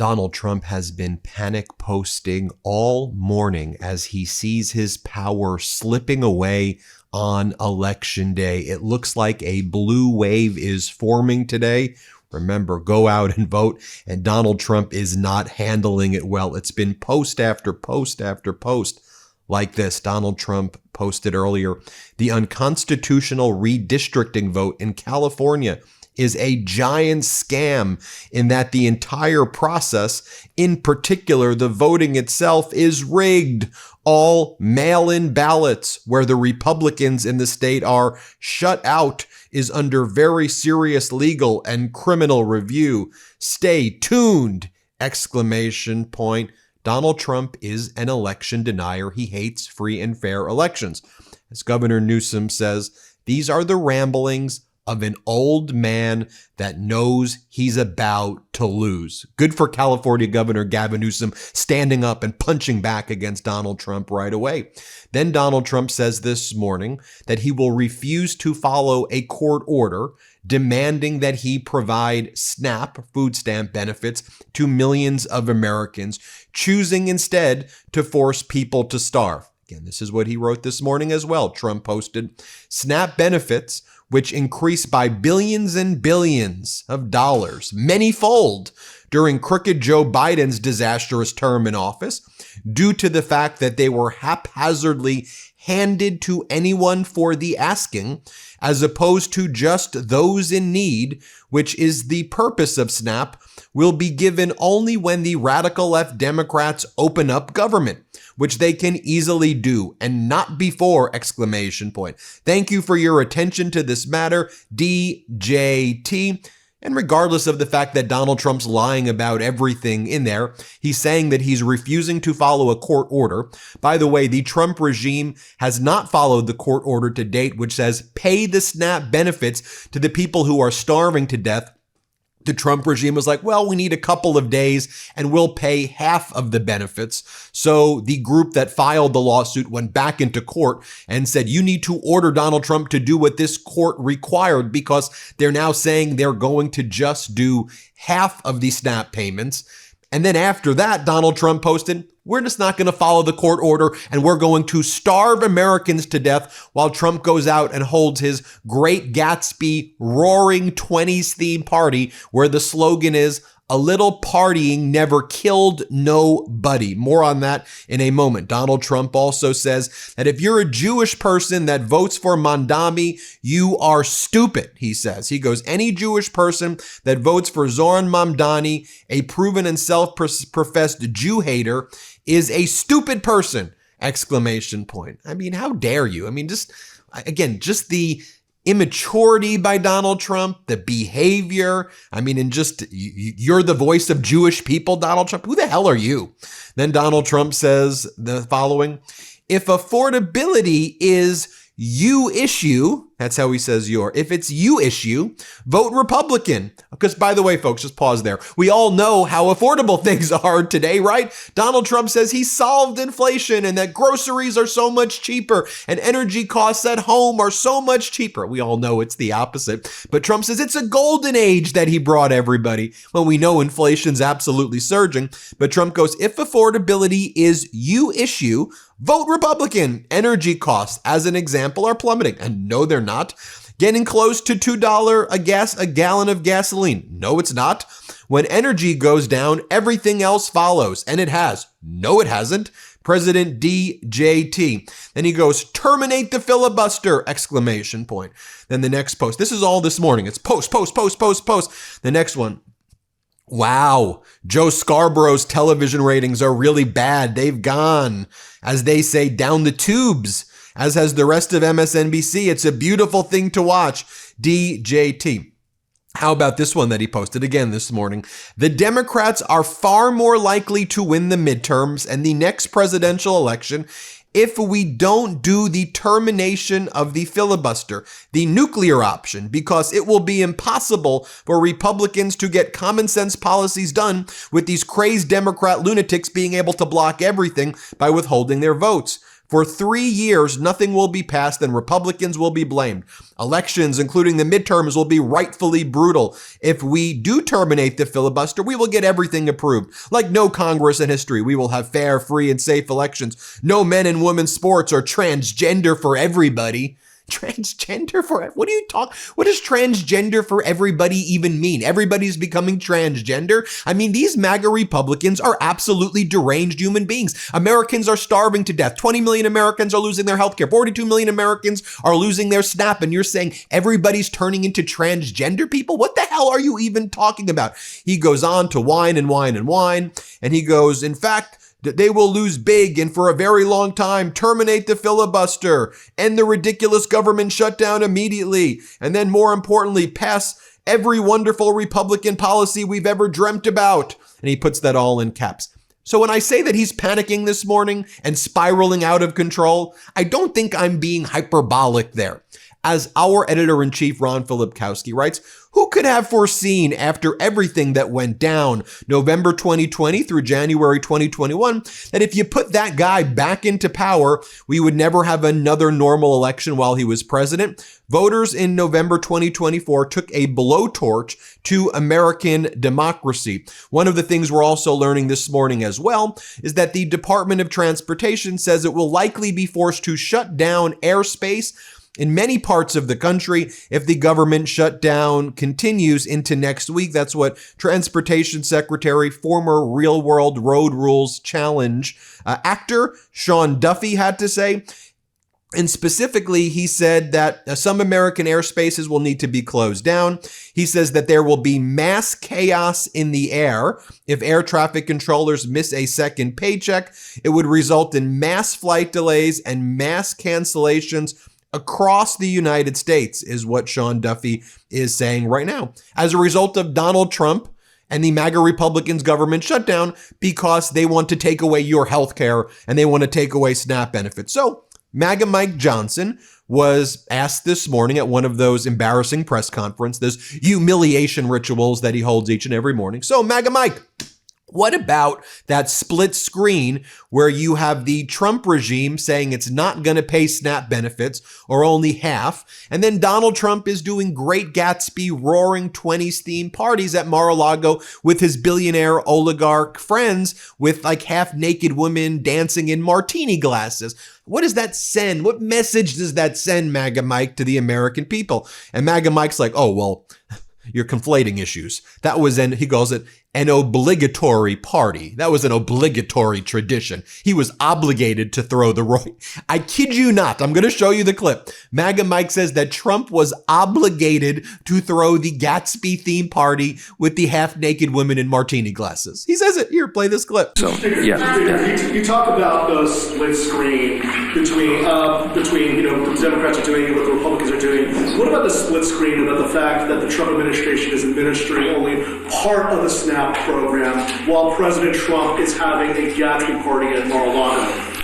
Donald Trump has been panic posting all morning as he sees his power slipping away on election day. It looks like a blue wave is forming today. Remember, go out and vote. And Donald Trump is not handling it well. It's been post after post after post like this. Donald Trump posted earlier, the unconstitutional redistricting vote in California is a giant scam in that the entire process, in particular the voting itself, is rigged. All mail-in ballots where the Republicans in the state are shut out is under very serious legal and criminal review. Stay tuned! Exclamation point. Donald Trump is an election denier. He hates free and fair elections. As Governor Newsom says, these are the ramblings of an old man that knows he's about to lose. Good for California Governor Gavin Newsom standing up and punching back against Donald Trump right away. Then Donald Trump says this morning that he will refuse to follow a court order demanding that he provide SNAP, food stamp benefits, to millions of Americans, choosing instead to force people to starve. Again, this is what he wrote this morning as well. Trump posted, SNAP benefits, which increased by billions and billions of dollars, many-fold, during crooked Joe Biden's disastrous term in office, due to the fact that they were haphazardly handed to anyone for the asking, as opposed to just those in need, which is the purpose of SNAP, will be given only when the radical left Democrats open up government, which they can easily do, and not before! Exclamation point. Thank you for your attention to this matter, DJT. And regardless of the fact that Donald Trump's lying about everything in there, he's saying that he's refusing to follow a court order. By the way, the Trump regime has not followed the court order to date, which says pay the SNAP benefits to the people who are starving to death. The Trump regime was like, well, we need a couple of days and we'll pay half of the benefits. So the group that filed the lawsuit went back into court and said, you need to order Donald Trump to do what this court required, because they're now saying they're going to just do half of the SNAP payments. And then after that, Donald Trump posted, we're just not going to follow the court order and we're going to starve Americans to death, while Trump goes out and holds his Great Gatsby Roaring 20s theme party where the slogan is, a little partying never killed nobody. More on that in a moment. Donald Trump also says that if you're a Jewish person that votes for Mamdani, you are stupid, he says. He goes, any Jewish person that votes for Zoran Mamdani, a proven and self-professed Jew hater, is a stupid person! Exclamation point. I mean, how dare you? I mean, just the immaturity by Donald Trump, the behavior. I mean, and just, you're the voice of Jewish people, Donald Trump. Who the hell are you? Then Donald Trump says the following, if affordability is you issue, that's how he says if it's you issue, vote Republican. Because by the way, folks, just pause there. We all know how affordable things are today, right? Donald Trump says he solved inflation and that groceries are so much cheaper and energy costs at home are so much cheaper. We all know it's the opposite. But Trump says it's a golden age that he brought everybody. Well, we know inflation's absolutely surging. But Trump goes, if affordability is you issue, vote Republican. Energy costs, as an example, are plummeting. And no, they're not. Getting close to $2 a gallon of gasoline. No, it's not. When energy goes down, everything else follows. And it has. No, it hasn't. President DJT. Then he goes, terminate the filibuster! Exclamation point. Then the next post. This is all this morning. It's post. The next one. Wow, Joe Scarborough's television ratings are really bad. They've gone, as they say, down the tubes, as has the rest of MSNBC. It's a beautiful thing to watch. DJT. How about this one that he posted again this morning? The Democrats are far more likely to win the midterms and the next presidential election if we don't do the termination of the filibuster, the nuclear option, because it will be impossible for Republicans to get common sense policies done with these crazed Democrat lunatics being able to block everything by withholding their votes. For 3 years, nothing will be passed and Republicans will be blamed. Elections, including the midterms, will be rightfully brutal. If we do terminate the filibuster, we will get everything approved. Like no Congress in history, we will have fair, free, and safe elections. No men and women's sports or transgender for everybody. Transgender for, what do you talk? What does transgender for everybody even mean? Everybody's becoming transgender? I mean, these MAGA Republicans are absolutely deranged human beings. Americans are starving to death. 20 million Americans are losing their health care. 42 million Americans are losing their SNAP. And you're saying everybody's turning into transgender people? What the hell are you even talking about? He goes on to whine and whine and whine. And he goes, in fact, they will lose big and for a very long time, terminate the filibuster, end the ridiculous government shutdown immediately, and then more importantly, pass every wonderful Republican policy we've ever dreamt about. And he puts that all in caps. So when I say that he's panicking this morning and spiraling out of control, I don't think I'm being hyperbolic there. As our editor-in-chief, Ron Filipkowski, writes, who could have foreseen after everything that went down November 2020 through January 2021 that if you put that guy back into power, we would never have another normal election while he was president? Voters in November 2024 took a blowtorch to American democracy. One of the things we're also learning this morning as well is that the Department of Transportation says it will likely be forced to shut down airspace in many parts of the country if the government shutdown continues into next week. That's what Transportation Secretary, former Real World Road Rules Challenge actor Sean Duffy had to say. And specifically, he said that some American airspaces will need to be closed down. He says that there will be mass chaos in the air. If air traffic controllers miss a second paycheck, it would result in mass flight delays and mass cancellations across the United States, is what Sean Duffy is saying right now, as a result of Donald Trump and the MAGA Republicans government shutdown, because they want to take away your health care and they want to take away SNAP benefits. So MAGA Mike Johnson was asked this morning at one of those embarrassing press conferences, those humiliation rituals that he holds each and every morning. So MAGA Mike, what about that split screen where you have the Trump regime saying it's not going to pay SNAP benefits or only half, and then Donald Trump is doing Great Gatsby Roaring 20s themed parties at Mar-a-Lago with his billionaire oligarch friends with like half-naked women dancing in martini glasses? What does that send? What message does that send, MAGA Mike, to the American people? And MAGA Mike's like, oh, well, you're conflating issues. That was he calls it an obligatory party. That was an obligatory tradition. He was obligated to throw the roy. I kid you not. I'm going to show you the clip. MAGA Mike says that Trump was obligated to throw the Gatsby theme party with the half-naked women in martini glasses. He says it. Here, play this clip. So, yeah. You talk about the split screen between what the Democrats are doing and what the Republicans are doing. What about the split screen about the fact that the Trump administration is administering only part of the SNAP program while President Trump is having a Gatsby party at Mar-a-Lago?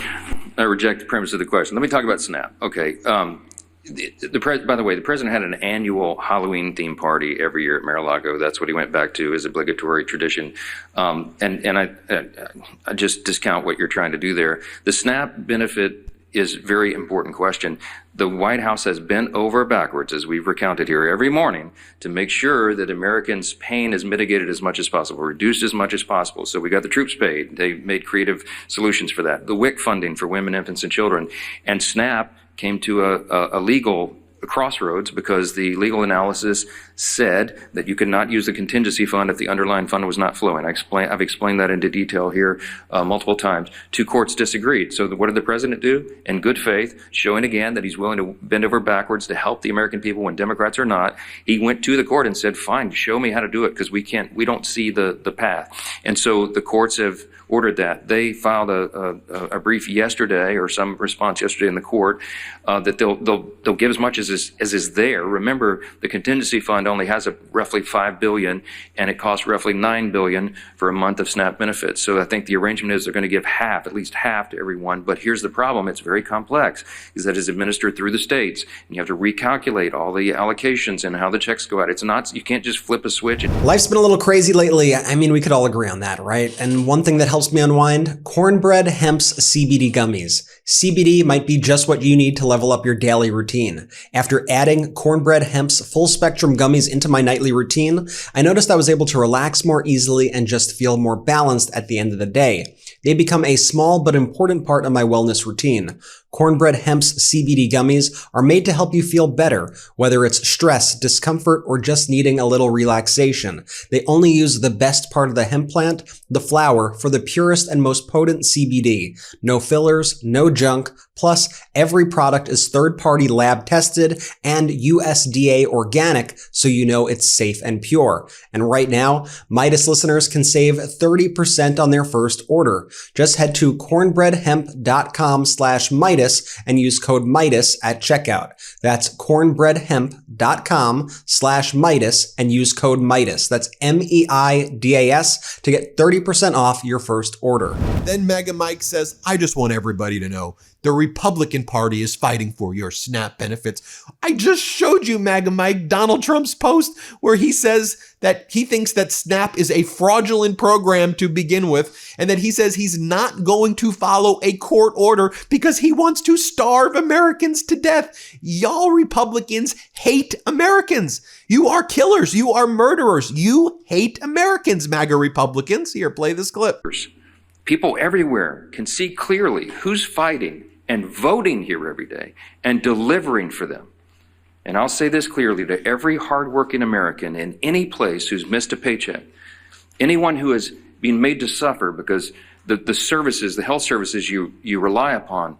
I reject the premise of the question. Let me talk about SNAP. Okay. By the way, the president had an annual Halloween theme party every year at Mar-a-Lago. That's what he went back to as obligatory tradition. And I just discount what you're trying to do there. The SNAP benefit is a very important question. The White House has bent over backwards, as we've recounted here every morning, to make sure that Americans' pain is mitigated as much as possible, reduced as much as possible. So we got the troops paid. They made creative solutions for that. The WIC funding for women, infants, and children. And SNAP came to a legal crossroads because the legal analysis said that you could not use the contingency fund if the underlying fund was not flowing. I've explained that into detail here multiple times. Two courts disagreed. So what did the president do? In good faith, showing again that he's willing to bend over backwards to help the American people when Democrats are not, he went to the court and said, fine, show me how to do it because we don't see the path. And so the courts have ordered that. They filed a brief yesterday or some response yesterday in the court that they'll give as much as is there. Remember, the contingency fund only has roughly $5 billion, and it costs roughly $9 billion for a month of SNAP benefits. So I think the arrangement is they're going to give at least half to everyone. But here's the problem. It's very complex, is that it's administered through the states, and you have to recalculate all the allocations and how the checks go out. It's not, you can't just flip a switch. Life's been a little crazy lately. I mean, we could all agree on that, right? And one thing that helps me unwind, cornbread hemp's CBD gummies. CBD might be just what you need to level up your daily routine. After adding cornbread hemp's full spectrum gummies into my nightly routine, I noticed I was able to relax more easily and just feel more balanced at the end of the day. They become a small but important part of my wellness routine. Cornbread hemp's CBD gummies are made to help you feel better, whether it's stress, discomfort, or just needing a little relaxation. They only use the best part of the hemp plant, the flower, for the purest and most potent CBD. No fillers, no junk. Plus, every product is third-party lab tested and USDA organic, so you know it's safe and pure. And right now, Meidas listeners can save 30% on their first order. Just head to cornbreadhemp.com/Meidas and use code Meidas at checkout. That's cornbreadhemp.com/Meidas and use code Meidas. That's MEIDAS to get 30% off your first order. Then Mega Mike says, I just want everybody to know the Republican Party is fighting for your SNAP benefits. I just showed you, Mega Mike, Donald Trump's post where he says that he thinks that SNAP is a fraudulent program to begin with, and that he says he's not going to follow a court order because he wants to starve Americans to death. Y'all Republicans hate Americans. You are killers. You are murderers. You hate Americans, MAGA Republicans. Here, play this clip. People everywhere can see clearly who's fighting and voting here every day and delivering for them. And I'll say this clearly to every hardworking American in any place who's missed a paycheck, anyone who has been made to suffer because the services, the health services you rely upon,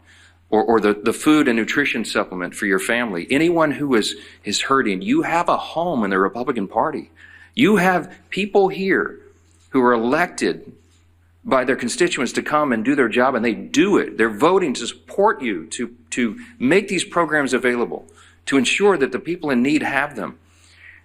or the food and nutrition supplement for your family, anyone who is hurting, you have a home in the Republican Party. You have people here who are elected by their constituents to come and do their job, and they do it. They're voting to support you, to make these programs available, to ensure that the people in need have them.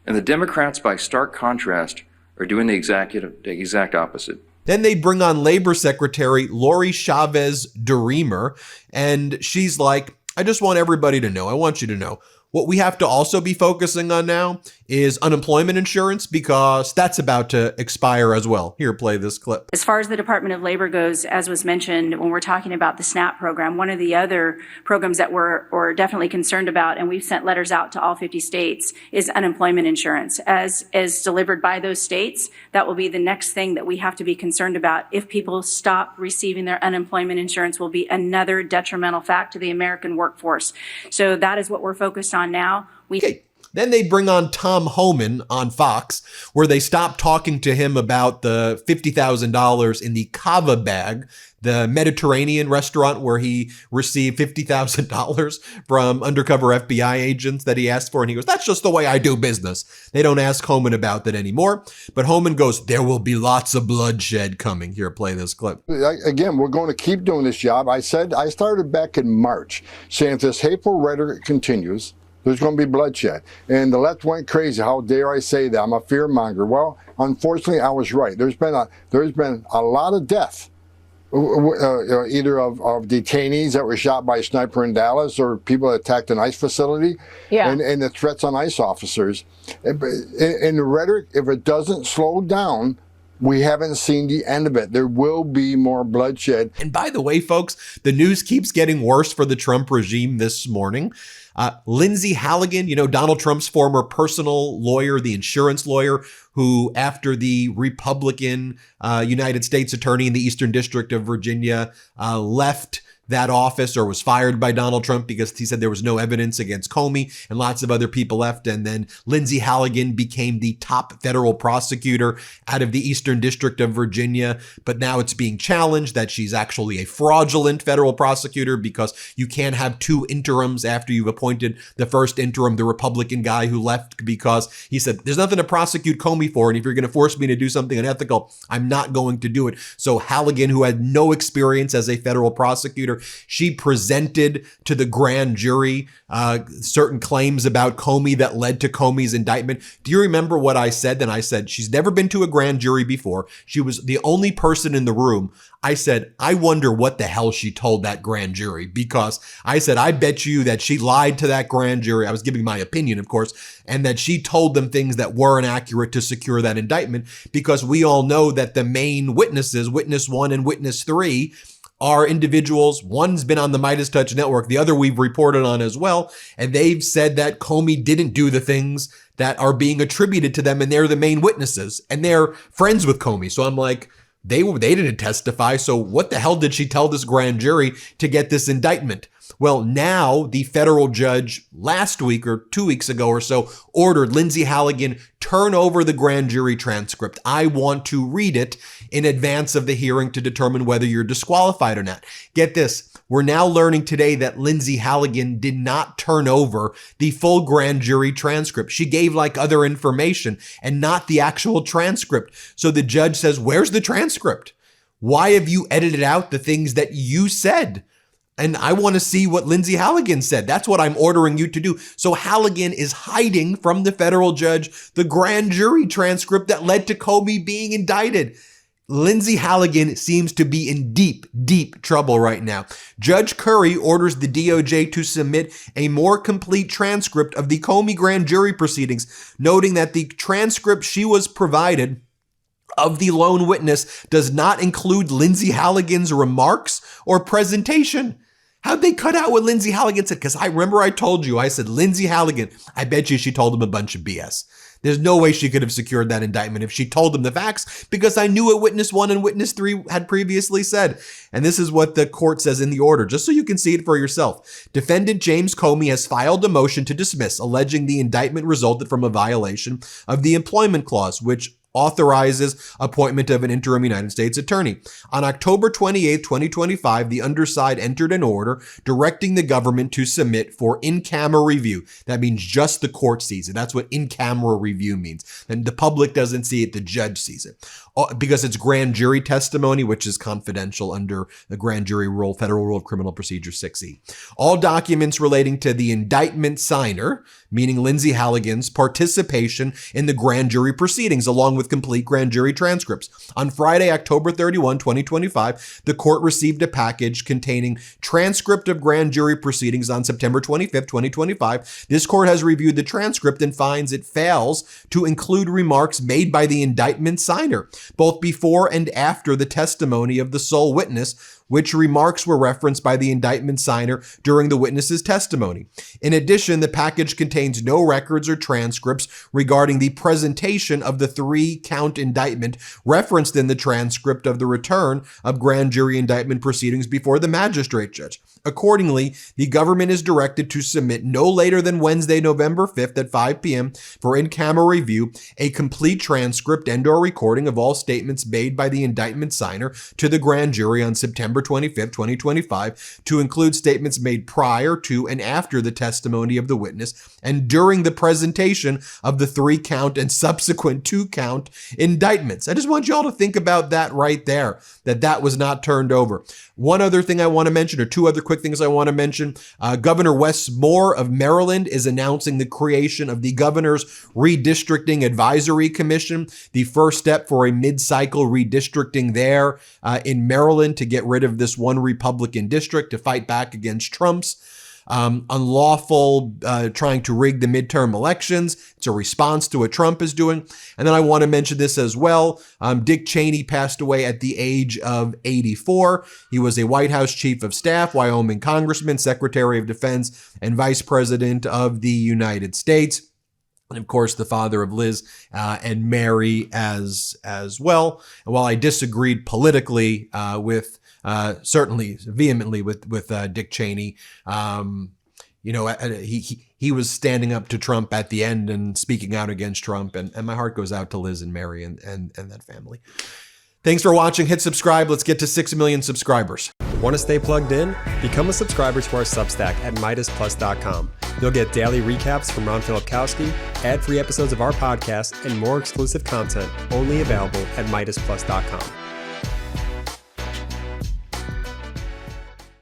And the Democrats, by stark contrast, are doing the exact opposite. Then they bring on Labor Secretary Lori Chavez DeRemer, and she's like, I just want everybody to know, I want you to know, what we have to also be focusing on now is unemployment insurance, because that's about to expire as well. Here, play this clip. As far as the Department of Labor goes, as was mentioned, when we're talking about the SNAP program, one of the other programs that we're definitely concerned about, and we've sent letters out to all 50 states, is unemployment insurance. As delivered by those states, that will be the next thing that we have to be concerned about. If people stop receiving their unemployment insurance, will be another detrimental fact to the American workforce. So that is what we're focused on now. Okay. Then they bring on Tom Homan on Fox, where they stop talking to him about the $50,000 in the Kava bag, the Mediterranean restaurant where he received $50,000 from undercover FBI agents that he asked for. And he goes, that's just the way I do business. They don't ask Homan about that anymore. But Homan goes, there will be lots of bloodshed coming. Here, play this clip. Again, we're going to keep doing this job. I started back in March saying if this hateful rhetoric continues, there's going to be bloodshed. And the left went crazy. How dare I say that? I'm a fear monger. Well, unfortunately, I was right. There's been a lot of death, either of detainees that were shot by a sniper in Dallas, or people that attacked an ICE facility, and the threats on ICE officers. In the rhetoric, if it doesn't slow down, we haven't seen the end of it. There will be more bloodshed. And by the way, folks, the news keeps getting worse for the Trump regime this morning. Lindsey Halligan, Donald Trump's former personal lawyer, the insurance lawyer, who after the Republican United States attorney in the Eastern District of Virginia left that office, or was fired by Donald Trump because he said there was no evidence against Comey, and lots of other people left. And then Lindsey Halligan became the top federal prosecutor out of the Eastern District of Virginia. But now it's being challenged that she's actually a fraudulent federal prosecutor, because you can't have two interims after you've appointed the first interim, the Republican guy who left because he said there's nothing to prosecute Comey Comey for. And if you're going to force me to do something unethical, I'm not going to do it. So Halligan, who had no experience as a federal prosecutor, she presented to the grand jury certain claims about Comey that led to Comey's indictment. Do you remember what I said? Then I said, she's never been to a grand jury before. She was the only person in the room. I said, I wonder what the hell she told that grand jury, because I said, I bet you that she lied to that grand jury. I was giving my opinion, of course, and that she told them things that weren't accurate to secure that indictment, because we all know that the main witnesses, witness 1 and witness 3, are individuals. One's been on the MeidasTouch network. The other we've reported on as well. And they've said that Comey didn't do the things that are being attributed to them. And they're the main witnesses and they're friends with Comey. So I'm like, they didn't testify. So what the hell did she tell this grand jury to get this indictment? Well, now the federal judge last week or 2 weeks ago or so ordered Lindsay Halligan turn over the grand jury transcript. I want to read it in advance of the hearing to determine whether you're disqualified or not. Get this. We're now learning today that Lindsay Halligan did not turn over the full grand jury transcript. She gave like other information and not the actual transcript. So the judge says, where's the transcript? Why have you edited out the things that you said? And I want to see what Lindsay Halligan said. That's what I'm ordering you to do. So Halligan is hiding from the federal judge the grand jury transcript that led to Comey being indicted. Lindsay Halligan seems to be in deep, deep trouble right now. Judge Curry orders the DOJ to submit a more complete transcript of the Comey grand jury proceedings, noting that the transcript she was provided of the lone witness does not include Lindsay Halligan's remarks or presentation. How'd they cut out what Lindsay Halligan said? Because I remember I told you, I said, Lindsay Halligan, I bet you she told him a bunch of BS. There's no way she could have secured that indictment if she told them the facts, because I knew what witness 1 and witness 3 had previously said. And this is what the court says in the order, just so you can see it for yourself. Defendant James Comey has filed a motion to dismiss, alleging the indictment resulted from a violation of the employment clause, which authorizes appointment of an interim United States attorney. On October 28, 2025, the underside entered an order directing the government to submit for in-camera review. That means just the court sees it. That's what in-camera review means. And the public doesn't see it, the judge sees it. Because it's grand jury testimony, which is confidential under the grand jury rule, Federal Rule of Criminal Procedure 6E. All documents relating to the indictment signer, meaning Lindsay Halligan's participation in the grand jury proceedings, along with complete grand jury transcripts. On Friday, October 31, 2025, the court received a package containing transcript of grand jury proceedings on September 25, 2025. This court has reviewed the transcript and finds it fails to include remarks made by the indictment signer, both before and after the testimony of the sole witness, which remarks were referenced by the indictment signer during the witness's testimony. In addition, the package contains no records or transcripts regarding the presentation of the 3-count indictment referenced in the transcript of the return of grand jury indictment proceedings before the magistrate judge. Accordingly, the government is directed to submit no later than Wednesday, November 5th at 5 p.m. for in-camera review, a complete transcript and/or recording of all statements made by the indictment signer to the grand jury on September 25th, 2025, to include statements made prior to and after the testimony of the witness and during the presentation of the 3-count and subsequent 2-count indictments. I just want you all to think about that right there, that was not turned over. One other thing I want to mention, or two other quick things I want to mention. Governor Wes Moore of Maryland is announcing the creation of the Governor's Redistricting Advisory Commission, the first step for a mid-cycle redistricting there in Maryland to get rid of this one Republican district to fight back against Trump's unlawful trying to rig the midterm elections. It's a response to what Trump is doing. And then I want to mention this as well. Dick Cheney passed away at the age of 84. He was a White House Chief of Staff, Wyoming Congressman, Secretary of Defense, and Vice President of the United States. And of course, the father of Liz and Mary as well. And while I disagreed politically with certainly vehemently with Dick Cheney, he was standing up to Trump at the end and speaking out against Trump. And my heart goes out to Liz and Mary and that family. Thanks for watching. Hit subscribe. Let's get to 6 million subscribers. Want to stay plugged in? Become a subscriber to our Substack at MeidasPlus.com. You'll get daily recaps from Ron Filipkowski, ad-free episodes of our podcast, and more exclusive content only available at MeidasPlus.com.